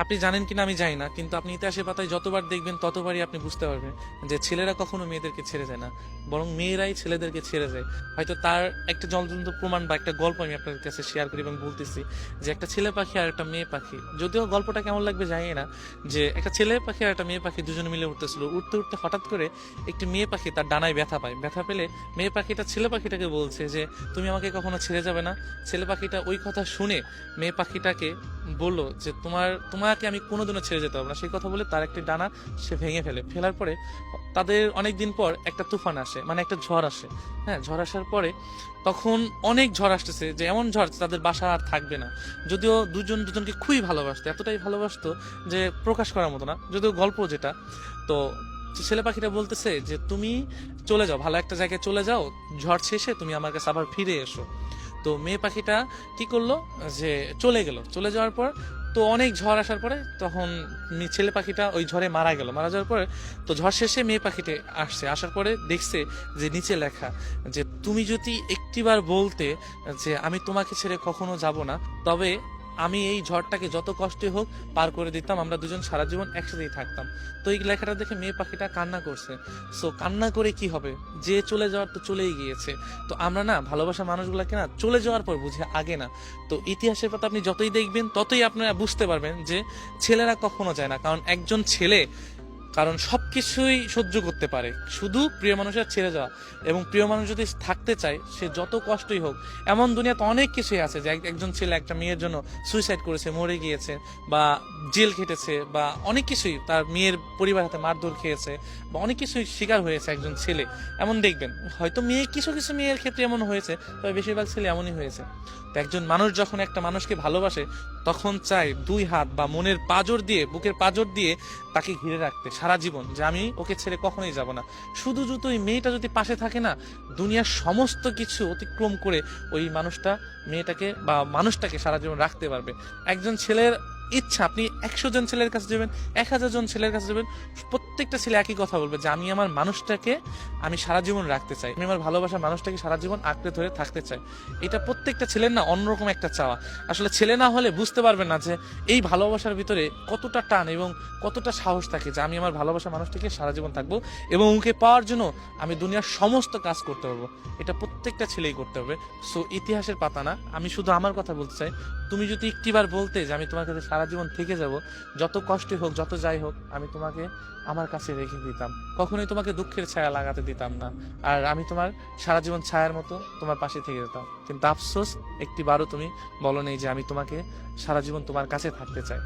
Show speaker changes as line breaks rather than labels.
আপনি জানেন কিনা আমি জানি না, কিন্তু আপনি ইতিহাসের পাতায় যতবার দেখবেন ততবারই আপনি বুঝতে পারবেন যে ছেলেরা কখনো মেয়েদেরকে ছেড়ে যায় না, বরং মেয়েরাই ছেলেদেরকে ছেড়ে যায়। হয়তো তার একটা জ্বলন্ত প্রমাণ বা একটা গল্প আমি আপনাদের কাছে শেয়ার করি এবং বলতেছি যে একটা ছেলে পাখি আর একটা মেয়ে পাখি, যদিও গল্পটা কেমন লাগবে জানি না, যে একটা ছেলে পাখি আর একটা মেয়ে পাখি দুজনে মিলে উঠতেছিল, উঠতে উঠতে হঠাৎ করে একটি মেয়ে পাখি তার ডানায় ব্যথা পায়। ব্যথা পেলে মেয়ে পাখিটা ছেলে পাখিটাকে বলছে যে তুমি আমাকে কখনো ছেড়ে যাবে না। ছেলে পাখিটা ওই কথা শুনে মেয়ে পাখিটাকে বললো যে তোমাকে আমি কোনোদিনও ছেড়ে যেতে পারবো না। সেই কথা বলে তার একটি ডানা সে ভেঙে ফেলে। ফেলার পরে তাদের অনেক দিন পর একটা তুফান আসে, মানে একটা ঝড় আসে। হ্যাঁ, ঝড় আসার পরে তখন অনেক ঝড় আসতেছে, যে এমন ঝড় তাদের বাসা আর থাকবে না। যদিও দুজন দুজনকে খুবই ভালোবাসতো, এতটাই ভালোবাসতো যে প্রকাশ করার মতো না, যদিও গল্প যেটা। তো ছেলে পাখিটা বলতেছে যে তুমি চলে যাও, ভালো একটা জায়গায় চলে যাও, ঝড় শেষে তুমি আমার কাছে আবার ফিরে এসো। তো মেয়ে পাখিটা কি করলো, যে চলে গেল। চলে যাওয়ার পর তো অনেক ঝড় আসার পরে তখন ছেলে পাখিটা ওই ঝড়ে মারা গেল। মারা যাওয়ার পরে তো ঝড় শেষে মেয়ে পাখিটা আসছে, আসার পরে দেখছে যে নিচে লেখা যে তুমি যদি একটিবার বলতে যে আমি তোমাকে ছেড়ে কখনো যাব না, তবে আমি এই ঝড়টাকে যত কষ্টই হোক পার করে দিতাম, আমরা দুজন সারা জীবন একসাথেই থাকতাম। তো এই লেখাটা দেখে মেয়ে পাখিটা কান্না করছে। সো কান্না করে কি হবে, যে চলে যাওয়ার তো চলেই গিয়েছে। তো আমরা না ভালোবাসা মানুষগুলোকে না চলে যাওয়ার পর বুঝি, আগে না। তো ইতিহাসের পাতা আপনি যতই দেখবেন ততই আপনারা বুঝতে পারবেন যে ছেলেরা কখনো যায় না, কারণ একজন ছেলে কারণ সবকিছুই সহ্য করতে পারে, শুধু প্রিয় মানুষের ছেড়ে যাওয়া। এবং প্রিয় মানুষ যদি থাকতে চায়, সে যত কষ্টই হোক, এমন দুনিয়াতে অনেক কিছুই আছে যে একজন ছেলে একটা মেয়ের জন্য সুইসাইড করেছে, মরে গিয়েছে, বা জেল খেটেছে, বা অনেক কিছুই তার মেয়ের পরিবার হাতে মারধর খেয়েছে, বা অনেক কিছুই শিকার হয়েছে একজন ছেলে। এমন দেখবেন হয়তো মেয়ে, কিছু কিছু মেয়ের ক্ষেত্রে এমন হয়েছে, তবে বেশিরভাগ ছেলে এমনই হয়েছে। তো একজন মানুষ যখন একটা মানুষকে ভালোবাসে, তখন চায় দুই হাত বা মনের পাঁজর দিয়ে, বুকের পাঁজর দিয়ে তাকে ঘিরে রাখতে সারা জীবন, যে আমি ওকে ছেড়ে কখনোই যাব না। শুধু যদি ওই মেয়েটা যদি পাশে থাকে না, দুনিয়ার সমস্ত কিছু অতিক্রম করে ওই মানুষটা মেয়েটাকে বা মানুষটাকে সারা জীবন রাখতে পারবে। একজন ছেলের ইচ্ছা, আপনি 100 জন ছেলের কাছে যাবেন, 1000 জন ছেলের কাছে যাবেন, প্রত্যেকটা ছেলে একই কথা বলবে যে আমি আমার মানুষটাকে আমি সারা জীবন রাখতে চাই, আমি আমার ভালোবাসার মানুষটাকে সারা জীবন আঁকড়ে ধরে থাকতে চাই। এটা প্রত্যেকটা ছেলের না অন্যরকম একটা চাওয়া। আসলে ছেলে না হলে বুঝতে পারবে না যে এই ভালোবাসার ভিতরে কতটা টান এবং কতটা সাহস থাকে, যে আমি আমার ভালোবাসার মানুষটাকে সারা জীবন থাকবো এবং ওকে পাওয়ার জন্য আমি দুনিয়ার সমস্ত কাজ করতে পারবো। এটা প্রত্যেকটা ছেলেই করতে হবে। সো ইতিহাসের পাতা না, আমি শুধু আমার কথা বলতে চাই, তুমি যদি একটিবার বলতে যে আমি তোমার কাছে সারা জীবন থেকে যাব, যত কষ্টই হোক, যত যাই হোক, আমি তোমাকে আমার কাছে রেখে দিতাম, কখনোই তোমাকে দুঃখের ছায়া লাগাতে দিতাম না। আর আমি তোমার সারা জীবন ছায়ার মতো তোমার পাশে থেকে যেতাম। কিন্তু আফসোস, একটিবারও তুমি বলো নেই যে আমি তোমাকে সারা জীবন তোমার কাছে থাকতে চাই।